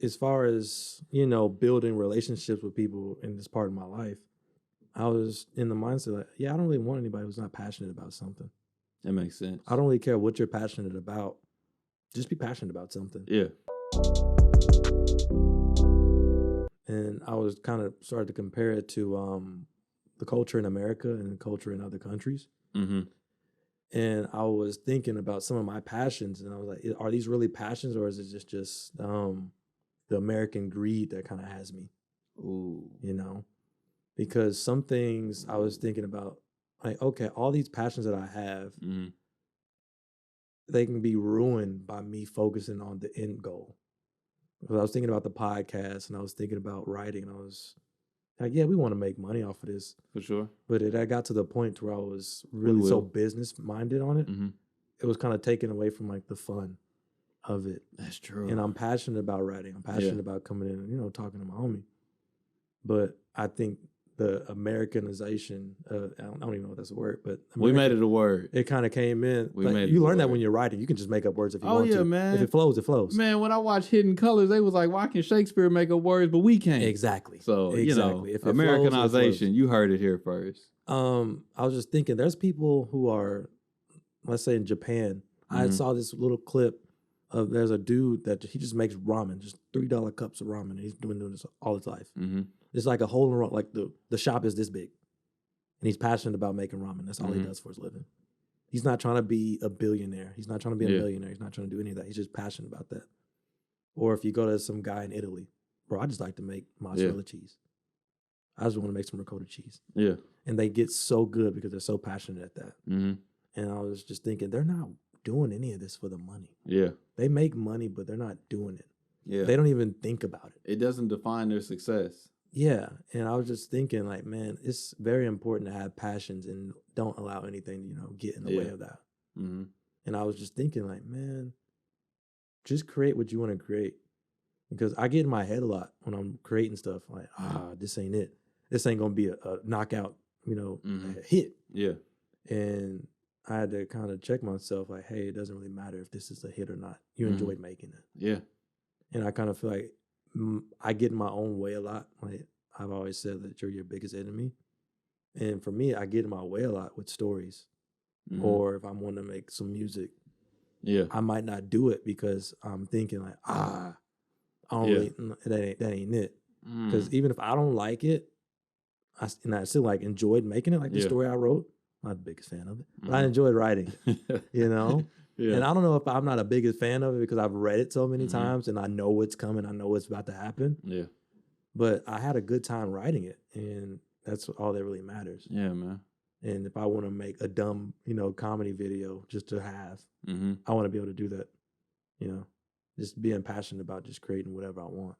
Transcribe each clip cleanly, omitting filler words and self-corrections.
as far as, you know, building relationships with people in this part of my life, I was in the mindset like, yeah, I don't really want anybody who's not passionate about something. That makes sense. I don't really care what you're passionate about. Just be passionate about something. Yeah. And I was kind of started to compare it to the culture in America and the culture in other countries. Mm-hmm. And I was thinking about some of my passions, and I was like, are these really passions, or is it just the American greed that kind of has me? Ooh. You know? Because some things I was thinking about, like, okay, all these passions that I have, mm-hmm. they can be ruined by me focusing on the end goal. Because I was thinking about the podcast, and I was thinking about writing, and I was like, yeah, we want to make money off of this. For sure. But I got to the point where I was really so business minded on it. Mm-hmm. It was kind of taken away from like the fun of it. That's true. And I'm passionate about writing. I'm passionate about coming in and, you know, talking to my homie. But I think the Americanization, I don't even know if that's a word, but we made it a word. It kind of came in. You learn that when you're writing. You can just make up words if you want to. Oh, yeah, man. If it flows, it flows. Man, when I watched Hidden Colors, they was like, why can Shakespeare make up words, but we can't? Exactly. So, you know, if Americanization, you heard it here first. I was just thinking, there's people who are, let's say in Japan, I saw this little clip of, there's a dude that he just makes ramen, just $3 cups of ramen. And he's doing this all his life. Mm-hmm. It's like a hole in the, like the shop is this big. And he's passionate about making ramen. That's all he does for his living. He's not trying to be a billionaire. He's not trying to be a millionaire. He's not trying to do any of that. He's just passionate about that. Or if you go to some guy in Italy, bro, I just like to make mozzarella cheese. I just want to make some ricotta cheese. Yeah. And they get so good because they're so passionate at that. Mm-hmm. And I was just thinking, they're not doing any of this for the money. Yeah. They make money, but they're not doing it. Yeah. They don't even think about it. It doesn't define their success. Yeah. And I was just thinking, like, man, it's very important to have passions and don't allow anything, you know, get in the way of that. Mm-hmm. And I was just thinking, like, man, just create what you want to create. Because I get in my head a lot when I'm creating stuff, like, this ain't it. This ain't going to be a knockout, you know, a hit. Yeah. And I had to kind of check myself, like, hey, it doesn't really matter if this is a hit or not. You enjoyed making it. Yeah. And I kind of feel like I get in my own way a lot. Like, I've always said that you're your biggest enemy. And for me, I get in my way a lot with stories. Mm-hmm. Or if I'm wanting to make some music, I might not do it because I'm thinking like, I don't really, that ain't it. Because even if I don't like it, I still like enjoyed making it. Like the story I wrote, I'm not the biggest fan of it, but I enjoyed writing, you know? And I don't know if I'm not a biggest fan of it because I've read it so many times and I know what's coming. I know what's about to happen. Yeah. But I had a good time writing it, and that's all that really matters. Yeah, man. And if I want to make a dumb, you know, comedy video just to have, I want to be able to do that, you know, just being passionate about just creating whatever I want.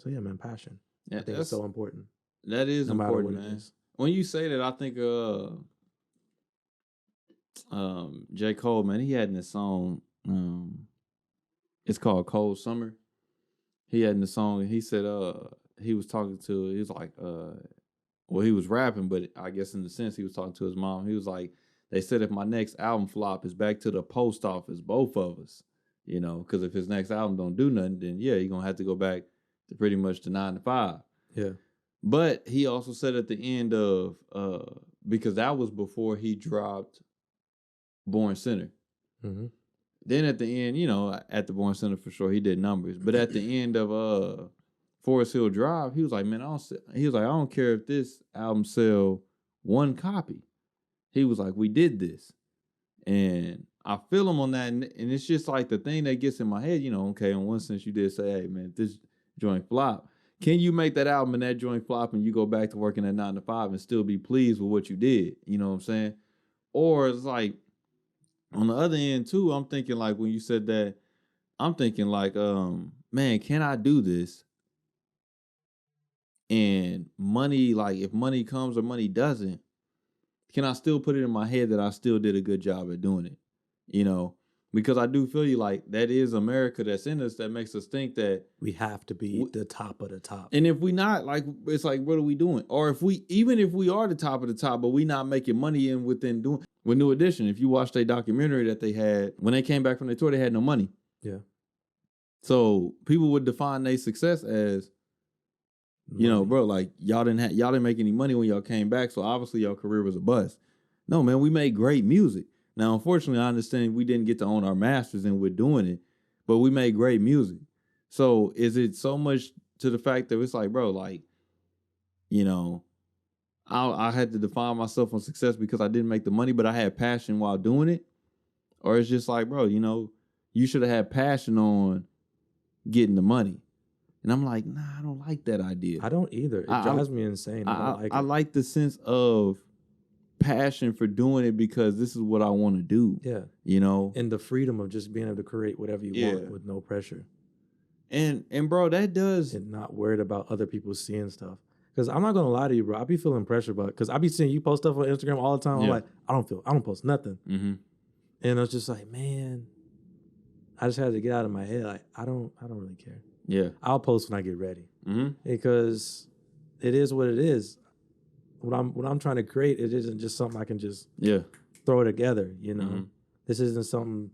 So yeah, man, passion. Yeah, I think it's so important. That is important, man. When you say that, I think J. Cole, man, he had in this song, it's called Cold Summer. He had in the song, and he said he was talking to, he was like, well, he was rapping, but I guess in the sense he was talking to his mom. He was like, they said if my next album flop is back to the post office, both of us, you know, because if his next album don't do nothing, then yeah, you're going to have to go back to pretty much the 9 to 5. Yeah. But he also said at the end of, because that was before he dropped Born Center. Mm-hmm. Then at the end, you know, at the Born Center for sure, he did numbers. But at the end of Forest Hill Drive, he was like, man, I don't care if this album sell one copy. He was like, we did this. And I feel him on that. And it's just like the thing that gets in my head, you know, okay, in one sense you did say, hey, man, if this joint flop, can you make that album and that joint flop and you go back to working at 9 to 5 and still be pleased with what you did? You know what I'm saying? Or it's like, on the other end too, I'm thinking like when you said that, I'm thinking like, man, can I do this? And money, like if money comes or money doesn't, can I still put it in my head that I still did a good job at doing it? You know, because I do feel you like that is America that's in us that makes us think that we have to be the top of the top. And if we not, like, it's like, what are we doing? Or even if we are the top of the top, but we not making money within doing, with New Edition, if you watch their documentary that they had, when they came back from the tour, they had no money. Yeah. So people would define their success as, you know, bro, like y'all didn't make any money when y'all came back, so obviously your career was a bust. No, man, we made great music. Now, unfortunately, I understand we didn't get to own our masters and we're doing it, but we made great music. So is it so much to the fact that it's like, bro, like, you know, I had to define myself on success because I didn't make the money, but I had passion while doing it? Or it's just like, bro, you know, you should have had passion on getting the money. And I'm like, nah, I don't like that idea. I don't either. It drives me insane. I don't like it. I like the sense of passion for doing it because this is what I want to do. Yeah. You know? And the freedom of just being able to create whatever you want with no pressure. And bro, that does. And not worried about other people seeing stuff. Because I'm not going to lie to you, bro. I be feeling pressure about it. Because I be seeing you post stuff on Instagram all the time. I'm like, I don't post nothing. Mm-hmm. And I was just like, man, I just had to get out of my head. Like, I don't really care. Yeah. I'll post when I get ready. Mm-hmm. Because it is what it is. What I'm trying to create, it isn't just something I can just throw together, you know. Mm-hmm. This isn't something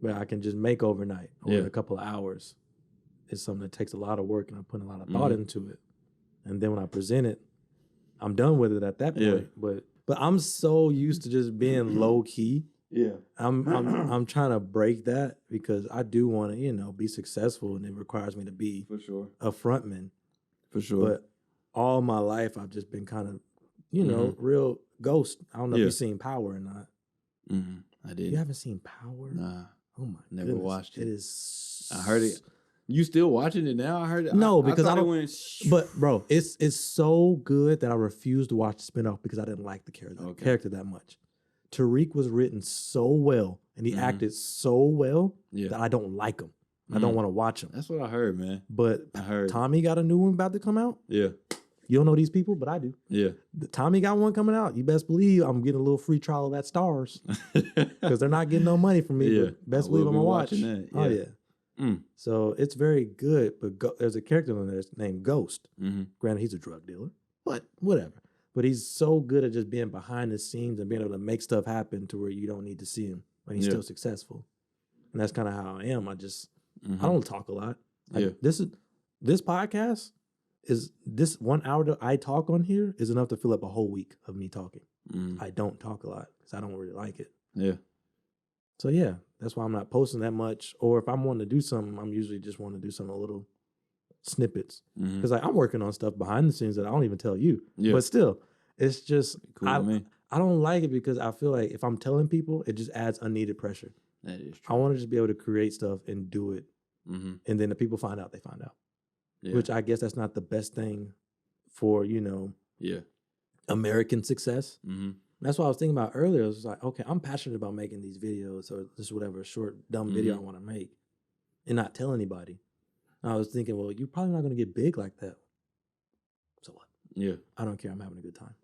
where I can just make overnight or in a couple of hours. It's something that takes a lot of work and I'm putting a lot of thought into it. And then when I present it, I'm done with it at that point. But I'm so used to just being low key. Yeah. I'm trying to break that because I do want to, you know, be successful, and it requires me to be a frontman. For sure. But all my life I've just been kind of, you know, real ghost. I don't know if you've seen Power or not. Mm-hmm. I did. You haven't seen Power? Nah. Oh my god. Never watched it. It is. I heard it. You still watching it now? I heard it. No, because I don't. But bro, it's so good that I refuse to watch the spinoff because I didn't like the character that much. Tariq was written so well and he acted so well that I don't like him. I don't want to watch him. That's what I heard, man. But I heard Tommy got a new one about to come out. Yeah. You don't know these people, but I do. Yeah. Tommy got one coming out. You best believe I'm getting a little free trial of that Stars because they're not getting no money from me. But best believe I'm going to watch. That. Yeah. Oh, yeah. So it's very good, but there's a character on there named Ghost. Granted, he's a drug dealer, but whatever. But he's so good at just being behind the scenes and being able to make stuff happen to where you don't need to see him, but he's still successful. And that's kind of how I am. I just I don't talk a lot. This podcast is this 1 hour that I talk on here is enough to fill up a whole week of me talking. I don't talk a lot because I don't really like it. Yeah. So yeah, that's why I'm not posting that much. Or if I'm wanting to do something, I'm usually just want to do some little snippets. Because like I'm working on stuff behind the scenes that I don't even tell you. Yeah. But still, it's just cool I don't like it because I feel like if I'm telling people, it just adds unneeded pressure. That is true. I want to just be able to create stuff and do it. And then the people find out, they find out. Yeah. Which I guess that's not the best thing for, you know, American success. That's what I was thinking about earlier. It was like, okay, I'm passionate about making these videos or just whatever short, dumb video I want to make and not tell anybody. And I was thinking, well, you're probably not going to get big like that. So what? Yeah. I don't care. I'm having a good time.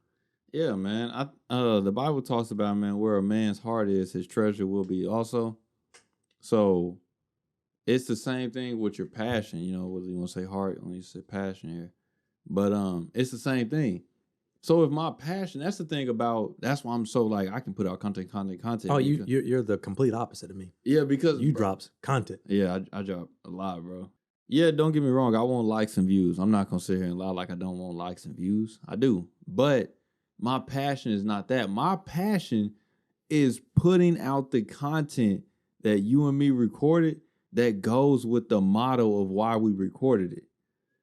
Yeah, man. The Bible talks about, man, where a man's heart is, his treasure will be also. So it's the same thing with your passion. You know, whether you want to say heart or you say passion here. But it's the same thing. So if my passion, that's the thing about, that's why I'm so like, I can put out content. Oh, you're the complete opposite of me. Yeah, because you drops content. Yeah, I drop a lot, bro. Yeah, don't get me wrong. I want likes and views. I'm not going to sit here and lie like I don't want likes and views. I do. But my passion is not that. My passion is putting out the content that you and me recorded that goes with the motto of why we recorded it.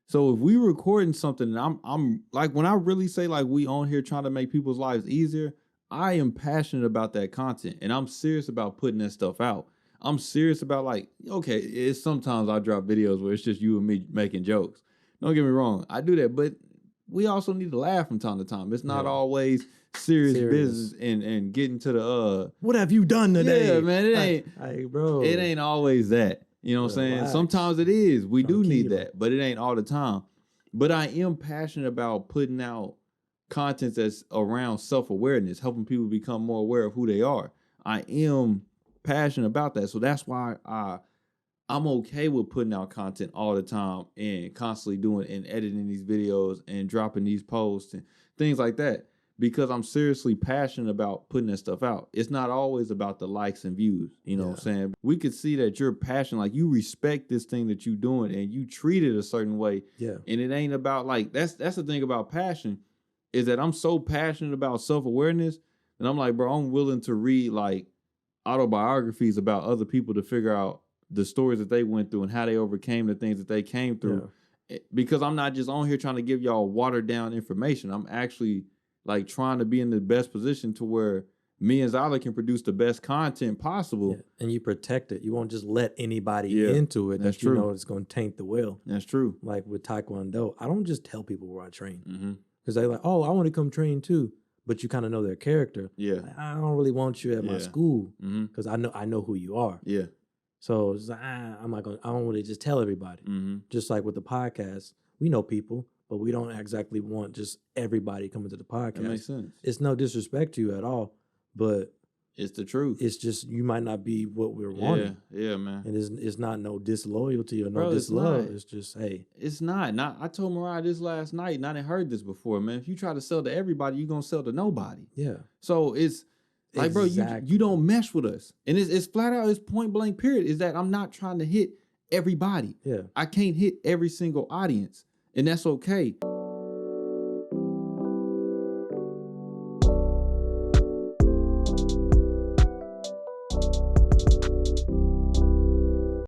So if we recording something, and I'm like, when I really say like we on here trying to make people's lives easier, I am passionate about that content and I'm serious about putting that stuff out. I'm serious about like, okay, it's sometimes I drop videos where it's just you and me making jokes. Don't get me wrong. I do that, but we also need to laugh from time to time. It's not always serious business and getting to the what have you done today? Yeah, man, it ain't bro. It ain't always that. You know what I'm saying? Sometimes it is. We do need that, but it ain't all the time. But I am passionate about putting out content that's around self-awareness, helping people become more aware of who they are. I am passionate about that. So that's why I'm okay with putting out content all the time and constantly doing and editing these videos and dropping these posts and things like that. because I'm seriously passionate about putting that stuff out. It's not always about the likes and views. You know what I'm saying? We could see that you're passionate, like you respect this thing that you're doing and you treat it a certain way. Yeah. And it ain't about like, that's the thing about passion, is that I'm so passionate about self-awareness. And I'm like, bro, I'm willing to read like autobiographies about other people to figure out the stories that they went through and how they overcame the things that they came through. Yeah. Because I'm not just on here trying to give y'all watered down information. I'm actually like trying to be in the best position to where me and Zyler can produce the best content possible. Yeah. And you protect it. You won't just let anybody into it. That's true. You know it's going to taint the well. That's true. Like with Taekwondo, I don't just tell people where I train. Because they're like, oh, I want to come train too. But you kind of know their character. Yeah. Like, I don't really want you at my school because I know who you are. Yeah. So it's like, I'm not gonna. I don't want to just tell everybody. Just like with the podcast, we know people, but we don't exactly want just everybody coming to the podcast. That makes sense. It's no disrespect to you at all, but it's the truth. It's just you might not be what we're wanting. Yeah, man. And it's not no disloyalty or no dislove. It's just, hey. It's not. I told Mariah this last night, and I didn't heard this before, man. If you try to sell to everybody, you're gonna sell to nobody. Yeah. So it's like, bro, you don't mesh with us. And it's flat out, it's point blank period, is that I'm not trying to hit everybody. Yeah. I can't hit every single audience. And that's okay.